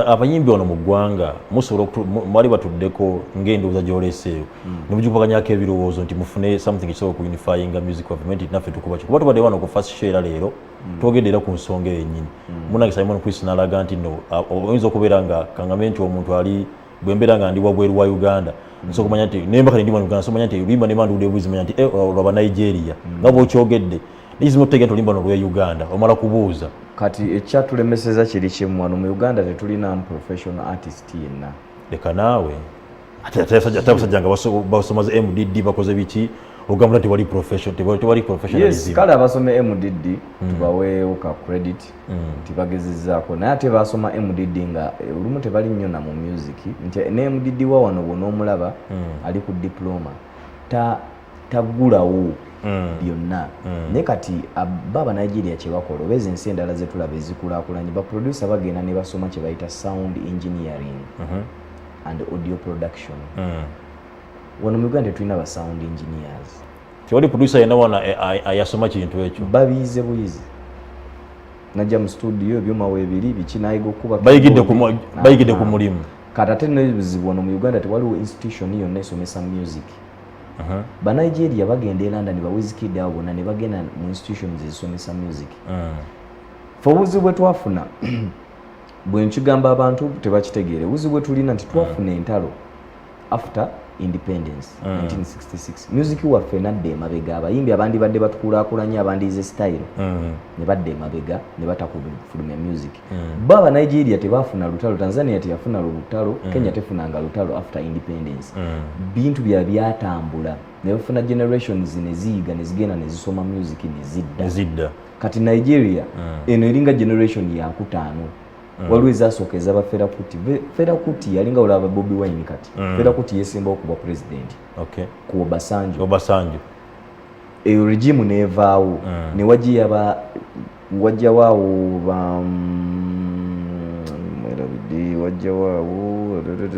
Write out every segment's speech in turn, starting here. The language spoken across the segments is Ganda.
abayimbi wano mu ggwanga musobola mwali batuddeko ng'endowooza gy'oleeseeyo ne mugipakanyako ebirowoozo nti mufune something kisobola ku unifyinga music government naffe tukuba kyo kuba tubadde wano ku first share leero twogedde era ku nsonga yennyini munange Simon Chris n'alaga nti no oyinza okubeera nga kaŋŋamye nti omuntu ali bwe mbeera nga ndi wabweru wa Uganda nsobola okumanya nti nemba kale ndi mu Uganda somanya nti luyimba ne manduudde bwizi manya nti olwaba Nigeria nga bw'okyogedde nizimo tegera tulimba no lwa Uganda omala kubuuza kati ekyatulemeseza kiri kimu wano mu Uganda tetulina professional artist yenna leka naawe atabasajja nga basomaze MDD bakoze biki ogamba tewali professionalism yes kale abasome MDD tubaweewo ka credit nti bagezezzaako naye ate basoma MDD nga olumu tebali nnyo na mu music nti ne MDD wa wano bw'onoomulaba ali ku diploma tagulawo byonna naye kati baba Nigeria kye bakola oba ezo ensi endala zetulaba ezikulaakulanye baproducer bagenda ne basoma kye bayita sound engineering and audio production wano mu Uganda tulina ba sound engineers tewali producer yenna wana ayasoma kintu ekyo babiyize buyizi najja mu studio ebyuma weebiri biki nayiga okuba bayigidde ku mulimu kati ate n'ebizibu wano mu Uganda tewaliwo institution yonna esomesa music ba Nigeria bagenda e London ba Wizkid abo bonna ne bagenda mu institutions ezisomesa music fo obuzibu bwe twafuna bwe nkigamba abantu tebakitegeere obuzibu bwe tulina nti twafuna entalo after independence 1966 music waffe nadde emabega abayimbi abandi badde batukulaakulanya abandiize style ne badde emabega ne batakufulumya music baba Nigeria tebafuna lutalo Tanzania teyafuna lutalo Kenya tefunanga lutalo after independence bintu byatambula ne bafuna generations ne ziyiga ne zigenda ne zisoma music ne zidda kati Nigeria eno eringa generation ya kutaano waliwo ezasooka ezaba Fela Kuti yalinga olaba Bobi Wine kati Fela Kuti yesemba okuba president ku Obasanjo eyo regime nevaawo ne wajja waawo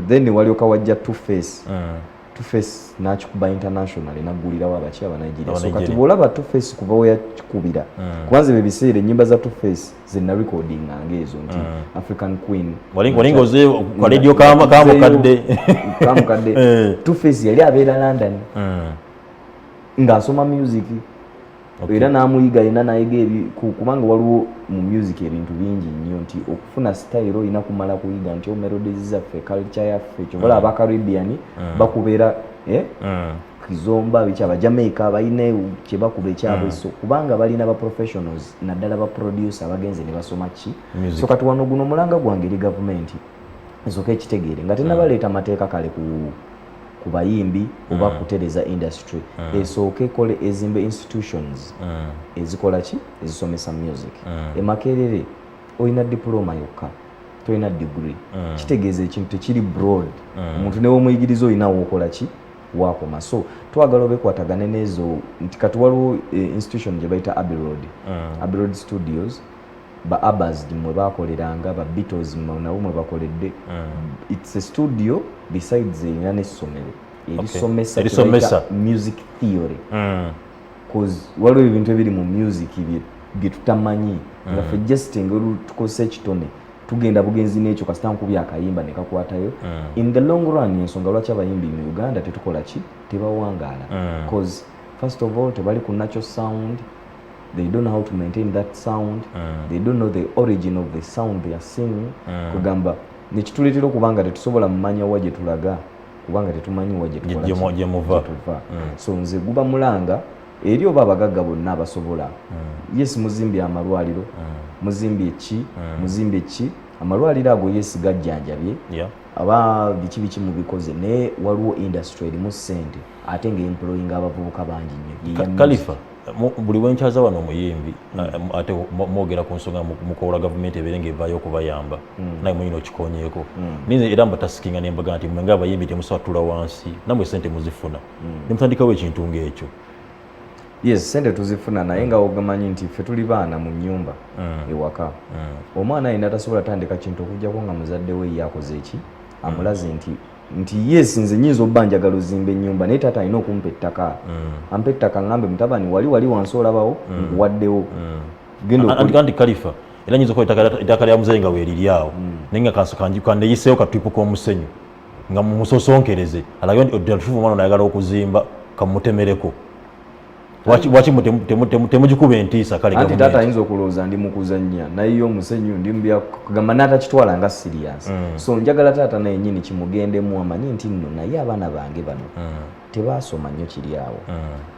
then walioka wajja Two-Face n'akikuba international naggulirawo abaki aba Nigeria so kati bw'olaba Two-Face kuva we yakikubira kubanza bye biseera ennyimba za Two-Face zenna recordinga ng'ezo nti African Queen walinga oze kwa radio kamukadde Two-Face yali abeera London ng'asoma music era n'amuyiga yina nayiga kubanga waliwo mu music ebintu bingi nnyo nti okufuna style oyina kumala kuyiga nti melodies zaffe culture yaffe kyobola aba Caribbean bakubeera kizomba bicha aba Jamaica bayine kye bakuba ekyabwe so kubanga balina ba professionals naddala ba producer abagenze ne basoma ki so kati wano guno mulanga gwange eri government esoka ekitegeere nga tena baleeta amateeka kale ku bayimbi oba kutereza industry esooke kole ezimbe institutions ezikola ki ezisomesa music emakerere oyina diploma yokka toyina degree kitegeeza ekintu tekiri broad omuntu newe omuyigiriza oyinawo okola ki wakoma so twagala obekwatagane nezo nti kati waliwo institution gye bayita Abbey Road Studios ba Abbas mwe bakoleranga ba Beatles nabo mwe bakoledde it's a studio besides erina n'essomero erisomesa music theory cause waliwo ebintu ebiri mu music bye tutamanyi nga ffe just ngeri tukozesa ekitone tugenda bugenzi n'ekyo kasita nkubya akayimba ne kakwatayo in the long run ensonga lwaki abayimbi mu Uganda tetukola ki tebawangaala cause first of all tebali ku natural sound. They don't know how to maintain that sound. They don't know the origin of the sound they are singing. Kugamba nekituletera okubanga tetusobola mumanya wa gye tulaga kubanga tetumanyi wa gye tukola. So nze guba mulanga eri oba abagagga bonna abasobola. Yes muzimbye amalwaliro. Muzimbye ki amalwaliro ago yes gajjanjabye. Aba biki mubikoze ne waliwo industry erimu ssente ate nga employing abavubuka bangi nnyo. Khalifa buli wenkyaza wano omuyimbi ate mwogera ku nsonga mukola gavumenti ebeere ng'evaayo okubayamba naye muyina okikonyeeko nize era mbatasikinga nembaga nti mwe ng'abayimbi temusobola tuula wansi namwe sente muzifuna ne mutandikawo ekintu ng'ekyo. Yes, sente tuzifuna naye nga ogamanyi nti ffe tuli baana mu nnyumba ewaka omwana ayina tasobola tandika kintu okujjako nga muzadde we yakoze eki amulaze nti yes nze nyinza obba njagala ozimba ennyumba naye taata alina okumpa ettaka ampa ettaka ngambe mutabani wali wansi olabawo nkuwaddewo anti Khalifa era nyinza okuba ettaka lya muzeeyi nga weeriri awo nenga kanjikande yiseyo katuipo ko musenyu nga musosonkereze alayo ndi otufu mwana nayagala okuzimba kamutemereko wachi temujikube entiisa kale anti tata ayinza okulooza ndi mukuzannya naye omusenyu ndi mbya kugamba n'atakitwala nga serious so njagala taata naye nyini kimugendemu amanyi nti nno naye abaana bange bano tebaasoma nnyo kiri awo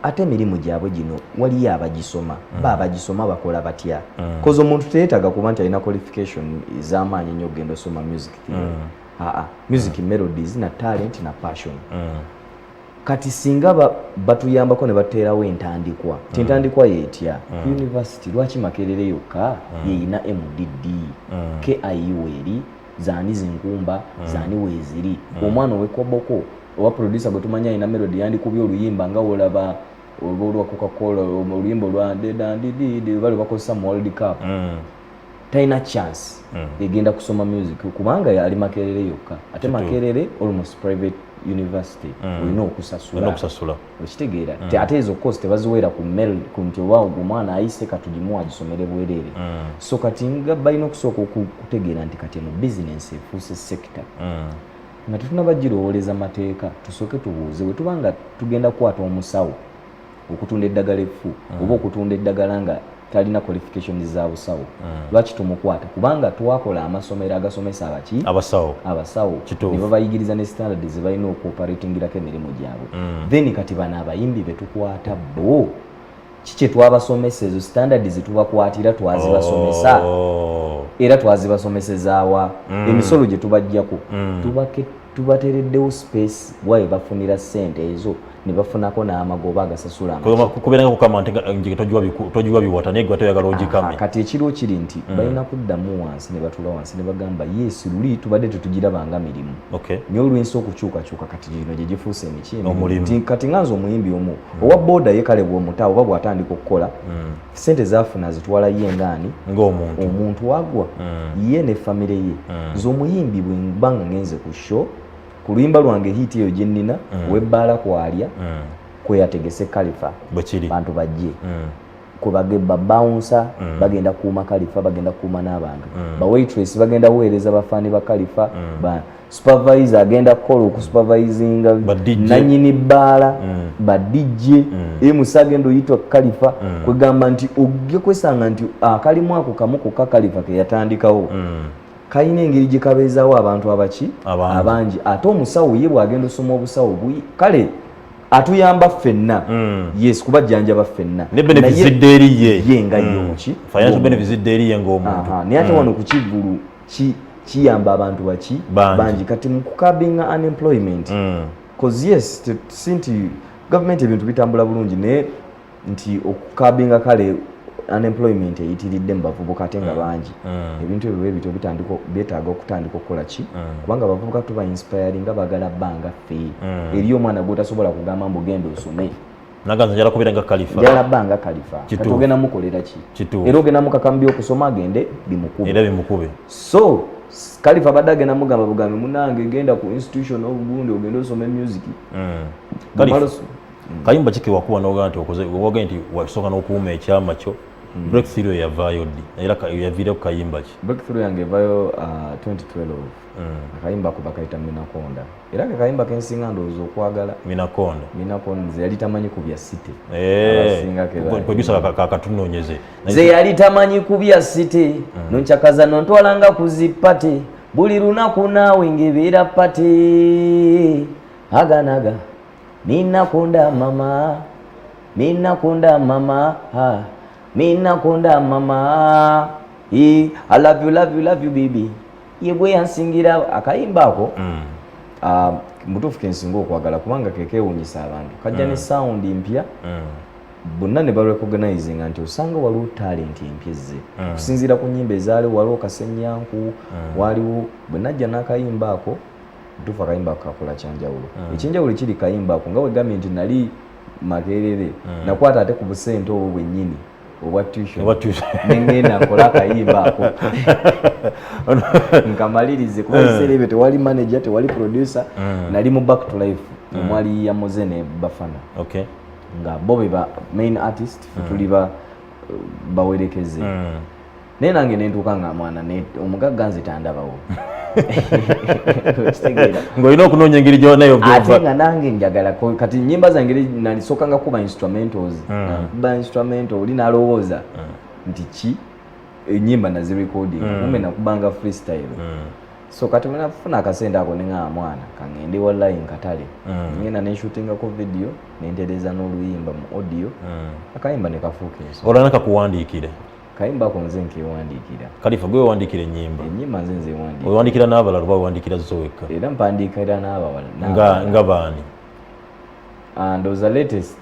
ate emirimu gyabwe gino waliyo abagisoma baabagisoma bakola batya kozi omuntu teyeetaga kuba nti alina qualification ez'amaanyi nnyo okugenda osoma music theory music melodies na talent na passion kati singa batuyambako ne bateerawo entandikwa entandikwa yeetya university lwaki Makerere yokka yeyina MDD KIU eri zaani zinkumba zaani weeziri omwana ow'Ekoboko owa producer gwe tumanya alina melody yandikubye oluyimba nga wolaba olwa Coca-Cola oluyimba olwa dedandididi bali bakozesa mu World Cup taina chance egenda kusoma music kubanga ali Makerere yokka ate Makerere almost private university olina okusasula okitegeera ate ezo cost tebaziweera ku nti oba omwana ayise katugimu agisomere bwerere so kati nga balina okusooka okutegeera nti kati eno business efuuse sector nga tetunabagirowoleza mateeka tusooke tubuuze bwe tubanga tugenda kukwata omusawo okutunda eddagala effu oba okutunda eddagala nga talina qualification za busawo lwaki tumukwata kubanga twakola amasomero agasomesa abasawo ne babayigiriza ne standard ze balina okuoperatingirako emirimu gyabwe then kati bano abayimbi betukwata bo kiki twabasomesa ezo standard zetubakwatira twazibasomesa era twazibasomesezaawa emisolo gye tubajjako tubatereddewo space waye bafunira ssente ezo ne bafunako n'amagoba agasasula kubeera nga kukama nti tojiwa biwata naye gwe toyagala ogikame kati ekiro kiri nti balina kuddamu wansi ne batula wansi ne bagamba yes luli tubadde tetugirabanga mirimu naye olw'ensi okukyukakyuka kati gino gye gifuuse emikindi kati nganze omuyimbi omu owa booda ye kale bw'omuta oba bw'atandika okukola ssente zaafuna zitwala ye ngaani omuntu wagwa ye ne famire ye nze omuyimbi bwe mbanga ngenze ku show ku luyimba lwange hiti eyo gye nnina webbaala kwalya kweyategese Khalifa bantu bajje kwebageba bouncer bagenda kuuma Khalifa bagenda kuuma n'abantu ba waitress bagenda kuweereza bafaani ba Khalifa ba supervisor agenda kukola okusupervisinga nanyini bbaala ba DJ MC agenda oyitwa Khalifa kwegamba nti ogge kwesanga nti akalimu ako kamu kokka Khalifa ke yatandikawo kayina engeri gye kabeezaawo abantu abangi ate omusawo ye bw'agenda osoma obusawo kale atuyamba ffenna yes kubajjanjaba ffenna ne benefits zidde eri ye nga yoki financial benefits zidde eri ye ng'omuntu naye ate wano ku Kigulu kiyamba abantu bangi kati mu kukabinga unemployment cause yes si nti gavumenti ebintu bitambula bulungi naye nti okukabinga kale unemployment eyitiridde mu bavubuka ate nga bangi ebintu ebyo ebyo byetaaga okutandika okukola ki kubanga abavubuka tuba inspiring nga bagala bbanga ffe eri omwana gw'otasobola kugamba mbugenda osome naganza njala kubeera nga Khalifa njala bbanga Khalifa kati ogenda mukolera ki era ogenda mukakambya okusoma agende bimukube so Khalifa badde agenda mugamba bugambe munange genda ku institution obugundi ogenda osome music kayimba kiki wakuba n'ogamba nti owoge nti wasooka n'okuwuma ekyama kyo breakthrough yavaayo ddi era yaviireko kayimba ki breakthrough yange evaayo 2012 akayimba ako bakayita Minakonda era akayimba kensinga ndowooza okwagala Minakonda ze yali tamanyi kubya site producer kakatunoonyeze ze yali tamanyi kubya site nonkyakaza nontwalanga kuzipate buli lunaku naawe ngebeera pate aganaga Minakonda mama Minakonda mama Minakonda mama I love you baby yebwe yansingira akayimba ako mutuufu kensinga okwagala kubanga kekewunyisa abantu kajja ne sound mpya bonna ne barecognizinga nti osanga waliwo talent empya ze okusinziira ku nnyimba ezaaliwo waliwo Kasenyanku waliwo bwe najja n'akayimba ako tufa kayimba kakola kyanjawulo ekyenjawulo kiri kayimba ako nga wegambye nti nali Makerere nakwata ate ku busente obwo bwennyini obwa tuition nengenda nkola akayimba ako nkamalirize kuba ebiseera ebyo tewali manager tewali producer nali mu back to life omwali Yamoze ne Bafana nga bo be ba main artist tuli bawerekeze naye nange nentuuka nga mwana omugagga nze tandabawo ng'olina okunoonya engeri gyonayo ate nga nange njagala kati nnyimba zange nalisookanga kuba instrumentals nakuba instrumental oli nalowooza nti ki ennyimba nazirecording kumbe nakubanga freestyle so kati nafuna akasente ako neŋŋaa mwana kaŋŋende online katale ngenda nenshutingako video nentereza n'oluyimba mu audio akayimba ne kafuuka enso olana kakuwandiikire kayimba ako nze nkewandiikira Khalifa gwe wewandiikira ennyimba nze nzewandiikira wewandiikira n'abalala oba wewandiikira zo wekka era mpandiikira n'abawala nga baani ndowooza latest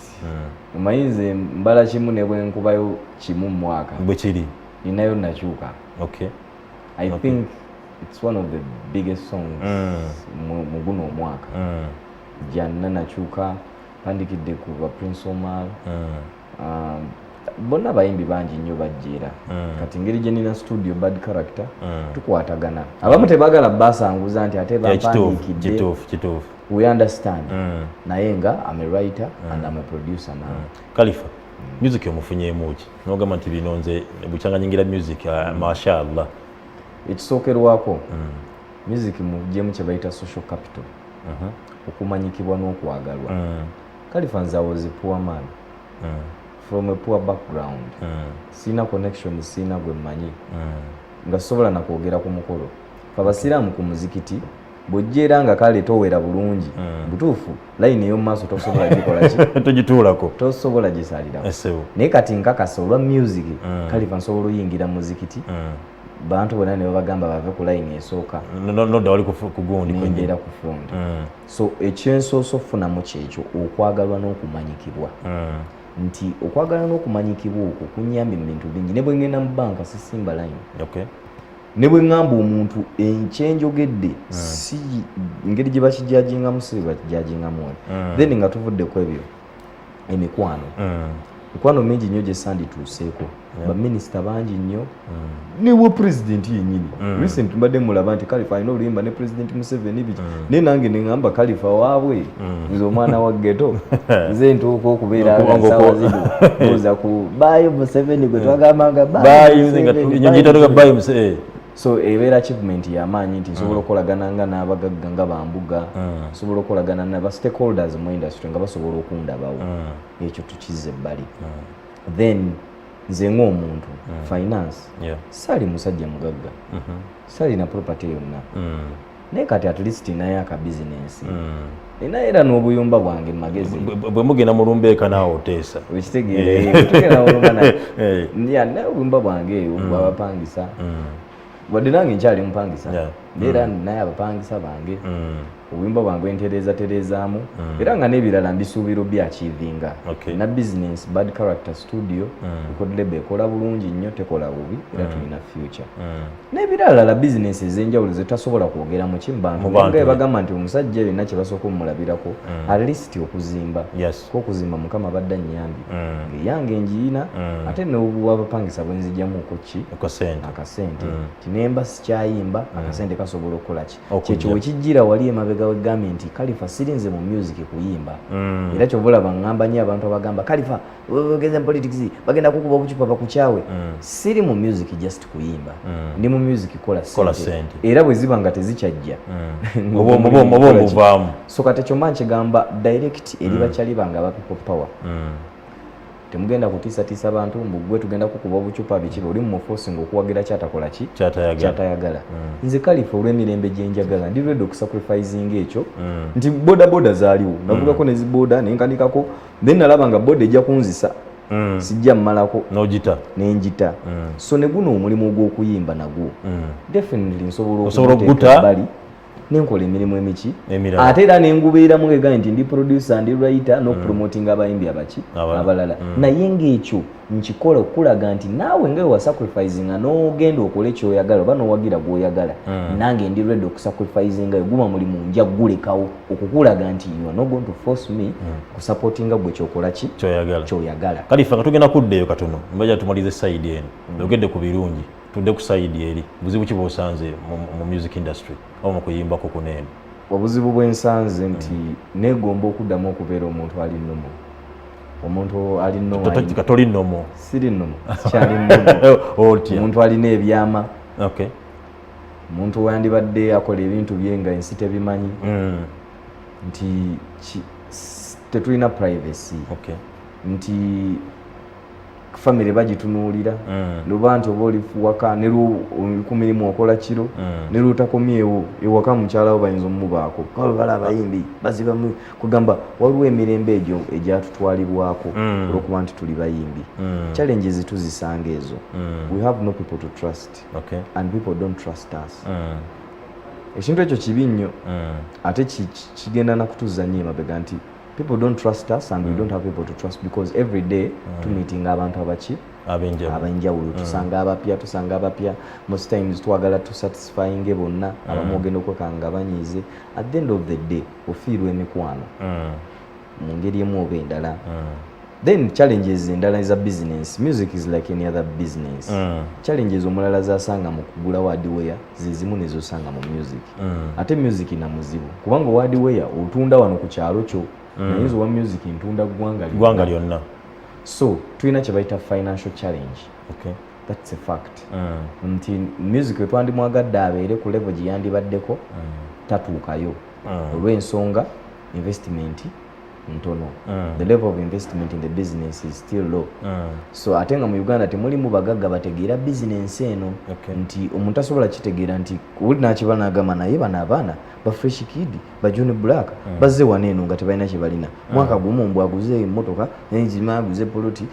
omanyi nze mbala kimu ne bwe nkubayo kimu mu mwaka bwe kiri ninayo nakyuka okay I think it's one of the biggest songs mu guno omwaka janna nakyuka mpandikidde ku ba Prince Omar bonna bayimbi bangi nnyo bajjeera kati ngeri gye nina studio bad character tukwatagana abamu tebagala basanguza nti ate bampandikidde we understand naye nga I'm a writer and I'm a producer now Khalifa music omufunyeemu ki nogamba nti bino nze bukyanganyingira music mashallah ekisookerwako music mugyemu kye bayita social capital okumanyikibwa n'okwagalwa Khalifa nze I was a poor man from a poor background sina connection sina gwe mmanyi nga sobola nakwogera ku mukolo abasiraamu ku muzikiti bw'ojjeera nga kale towera bulungi butuufu layini ey'omu maaso tosobola gikola ki togituulako tosobola gisalirako naye kati nkakasa olwa music Khalifa nsobola oyingira muzikiti bantu bonna ne babagamba bave ku layini esooka nodda wali ku gundi nendeera ku front so ekyensoose okufunamu kyekyo okwagalwa n'okumanyikibwa nti okwagala n'okumanyikibwa okwo kunyambye mu bintu bingi ne bwe ngenda mu banka sisimba layini ne bwe ŋŋamba omuntu enkyenjogedde si ngeri gye bakijajingamu si bakijajingamu then nga tuvudde ku ebyo mikwano mingi nnyo gye sandituuseeko baminisita bangi nnyo newe pulezidenti yennyini recent mbadde mulaba nti Khalifa alina oluyimba ne pulezidenti Museveni biki naye nange ne ŋŋamba Khalifa waabwe nze omwana wa ghetto nze ntuuka okubeera ngasawa zidu oza ku bayi Museveni gwe twagambanga so ebeera achievement y'amaanyi nti nsobola okukolagana nga n'abagagga nga bambuga nsobola okukolagana n'aba stakeholders mu industry nga basobola okundabawo ekyo tukizza ebbali then nze ng'omuntu finance saali musajja mugagga saalina property yonna naye kati at least naye aka business naye era n'obuyumba bwange magezi bwe mugenda mu lumbeeka naawe oteesa ekitegeere tugenda mu lumba naye obuyumba bwange eyo bwabapangisa wadde nange nkyali mupangisa era naye abapangisa bange obuyumba bwange ntereezaamu era nga n'ebirala mbisuubiro byakiivinga na business bad character studio record label ekola bulungi nnyo tekola bubi era tulina future n'ebirala business ez'enjawulo zetasobola kwogeramu kimbantu nga bagamba nti omusajja yenna kye basooka omulabirako at least okuzimba okuzimba mukama badde annyambye ngeyange enjiina ate n'obwabapangisa bwenzijjamuuko ki akasente tinemba sikyayimba akasente kasobola okukola ki kyekyo wekijjira wali emabega wegambye nti Khalifa sirinze mu music kuyimba era kyobulaba ngamba nnyo abantu abagamba Khalifa ogeze mu politics bagenda kukuba obucupa bakukyawe siri mu music just kuyimba ndi mu music kola sente era bwe ziba nga tezikyajja obuvaamu so kati ekyo manche gamba direct eri bakyali bange aba people power temugenda kutiisatiisa abantu mbugwe tugenda kukuba obucupa bikiba oli mumuforcing okuwagira kyatakola ki kyatayagala nze Khalifa olw'emirembe gye njagala ndi ready okusacrificing ekyo nti boda zaaliwo navugako neziboda nenkanikako then nalaba nga boda ejja kunzisa sijja mmalako nenjita so ne guno omulimu ogw'okuyimba nagwo definitely nsobola okuguta nenkola emirimu emiki ate era nengubeeramu egaye nti ndi producer ndi writer n'okupromotinga abayimbi abalala naye ng'ekyo nkikola okulaga nti naawe nga wasacrificinga n'ogenda okola kyoyagala oba n'owagira gw'oyagala nange ndi ready okusacrificinga guma mulimu nja gulekawo okukulaga nti you are not going to force me kusupportinga gwe kyokola ki kyoyagala Khalifa nga tugenda kuddeeyo katono mbaja tumalize side eno oyogedde ku birungi tudde ku side eri buzibu ki bw'osanze mu music industry oba mu kuyimbako kuneeno obuzibu bwensanze nti negomba okuddamu okubeera omuntu ali nnomo omuntu alina katoli nnomo siri nnomo sikyali nnomo omuntu alina ebyama omuntu wandibadde akola ebintu bye nga ensi tebimanyi nti tetulina privacy nti family bagitunuulira luba nti oba olifuwaka ne ku mirimu okola kiro ne lutakomyewo ewaka mukyalawo bayinza omubaako bala abayimbi baziba kugamba waliwo emirembe egyo egyatutwalibwako olwokuba nti tuli bayimbi challenges tuzisanga ezo we have no people to trust and people don't trust us ekintu ekyo kibi nnyo ate kigenda nakutuza nnyo emabega nti people don't trust us and we don't have people to trust because every day tumeeting abantu abenjawulo tusanga abapya most times twagala tusatisfying bonna abamu ogenda okwekanga banyiize at the end of the day ofiirwa emikwano mu ngeri emu oba endala then challenges endala is a business music is like any other business challenges omulala zasanga mu kugula hardware zizimu nezosanga mu music ate music na muzibu kubanga hardware otunda wano ku kyalo kyo naye wa music ntunda gwanga lyonna so tulina kye bayita financial challenge that's a fact nti music etwandimwagadde abeere ku level gye yandibaddeko tatuukayo olw'ensonga investment ntono the level of investment in the business is still low so ate nga mu Uganda temulimu bagagga bategeera business eno nti omuntu asobola kitegeera nti uli nakiba n'agamba naye bano abaana ba Fresh Kid ba John Black bazze wano eno nga tebalina kye balina mwaka gumu mbw aguze emmotoka n'enzima aguze poloti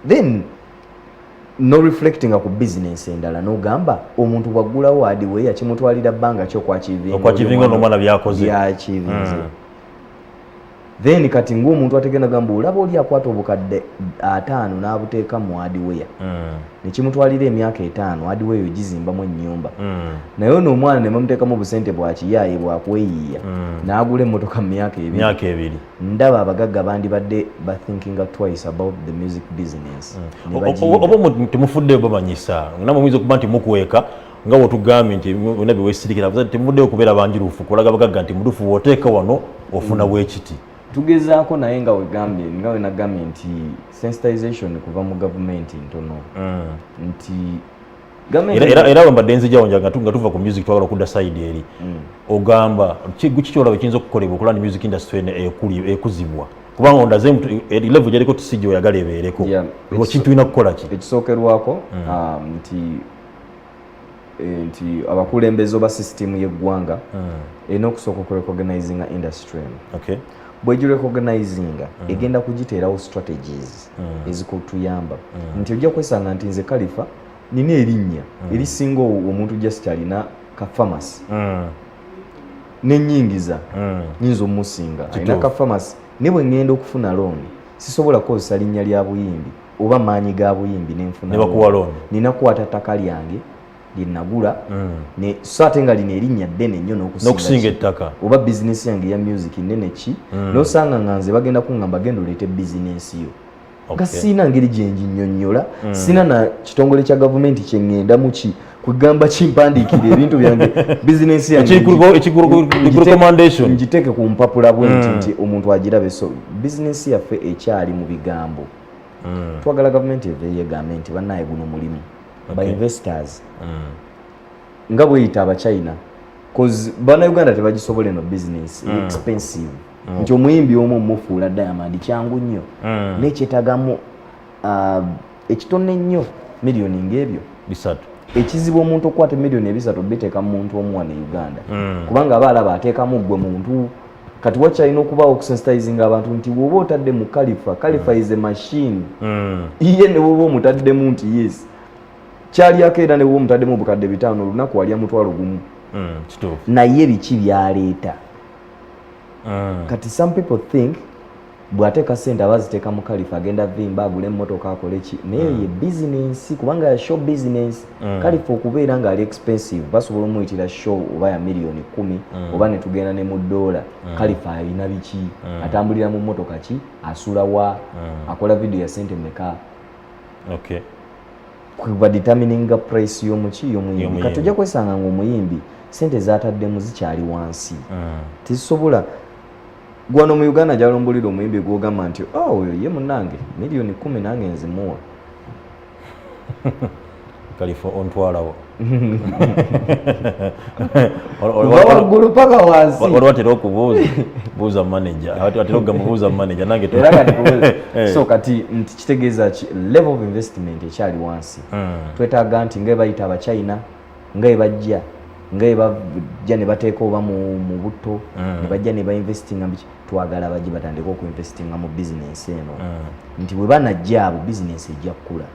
then no reflecting ku business endala n'ogamba omuntu bwaggulawo hardware kimutwalira bbanga ki okwachivinga n'omwana byakoze then kati ng'omuntu ategenda gamba olaba oli akwata obukadde 5 n'abuteeka mu hardware nekimutwalira emyaka 5 hardware eyo gizimbamu ennyumba naye ono omwana ne bamuteekamu obusente bwakiyaaye bwakweyiiya n'agula emmotoka mu myaka 2 ndaba abagagga bandibadde bathinkinga twice about the music business oba temufuddeyo bamanyisa namwe muyinza okuba nti mukweka nga wotugambye nti bonna bewesirikira temuvuddeyo okubeera banjirufu kulaga abagagga nti mudufu woteeka wano ofuna bwekiti tugezaako naye nga wegambye nga we nagambye nti sensitization kuva mu gavumenti ntono nti era wembadde nzijawo nga tuva ku music twagala okudda side eri ogamba kikyolaba kiyinza okukolebwa okulanda music industry ekuzibwa kubanga ondaze level gyaliko tusijja oyagala ebeereko kintu tulina kukola ki ekisookerwako nti abakulembeze oba system y'eggwanga erina okusooka okurecognizinga industry eno bwegirecognizinga egenda kugiteerawo strategies ezikutuyamba nti ojja kwesanga nti nze Khalifa nina erinnya erisinga omuntu just alina ka pharmacy n'ennyingiza nyinza omusinga alina ka pharmacy ne bwe ngenda okufuna loan sisobola kukozesa linnya lya buyimbi oba maanyi ga buyimbi nenfuna nina kukwata ttaka lyange linagula ne so ate nga lina erinnya ddene nnyo n'okusinga ettaka oba bizinesi yange ya music nnene ki n'osanga nga nze bagenda kuŋŋamba genda oleete bizinesi yo nga siina ngeri gye nginnyonnyola siina na kitongole kya gavumenti kye ŋŋenda mu ki kugamba kimpandiikira ebintu byange bizinesi yange ngiteeke ku mpapula bwenti nti omuntu agirabe so bizinesi yaffe ekyali mu bigambo twagala gavumenti eveeyo egambe nti bannaye guno mulimu by investors nga bweyita abachina cause bannayuganda tebagisobola eno business expensive nti omuyimbi omu omufuula Diamond kyangu nnyo nekyetagamu ekitone nnyo miliyoni ng'ebyo 3 ekizibu omuntu okukwata miliyoni 3 biteeka mu muntu omu wano e Uganda kubanga aba alaba ateekamu gwe muntu kati wakyalina okubaawo okusensitizinga abantu nti bw'oba otadde mu Khalifa is a machine iye ne bw'oba omutaddemu nti yes kyalyako era ne bw'oba omutaddemu obukadde 5 olunaku walya mutwalo gumu naye biki byaleeta kati some people think bw'ateeka ssente abaziteeka mu Khalifa agenda vimba agula emmotoka akole ki naye ye bizinensi kubanga ya show business Khalifa okubeera nga ali expensive basobola omuyitira show oba ya miliyoni 10 oba ne tugenda ne mu $. Khalifa alina biki atambulira mu mmotoka ki asula wa akola video ya ssente meka kuba determining price y'omuyimbi kati ojja kwesanga ng'omuyimbi ssente zaataddemu zikyali wansi tizisobola gwano mu Uganda gyalombulira omuyimbi gwogamba nti oyo ye munnange miliyoni 10 nange nzimuwa Khalifa ontwalawo waggulu paka wansi waliwo atera okubuuza buuza manager atera okugamubuuza manager nange era kati so kati nti kitegeeza level of investment ekyali wansi twetaaga nti nga bayita abachina nga bajja nga bajja ne bateeka oba mu butto ne bajja ne bainvestinga mu twagala bajje batandika okuinvestinga mu business eno nti bwe banajja abo business ejja kukula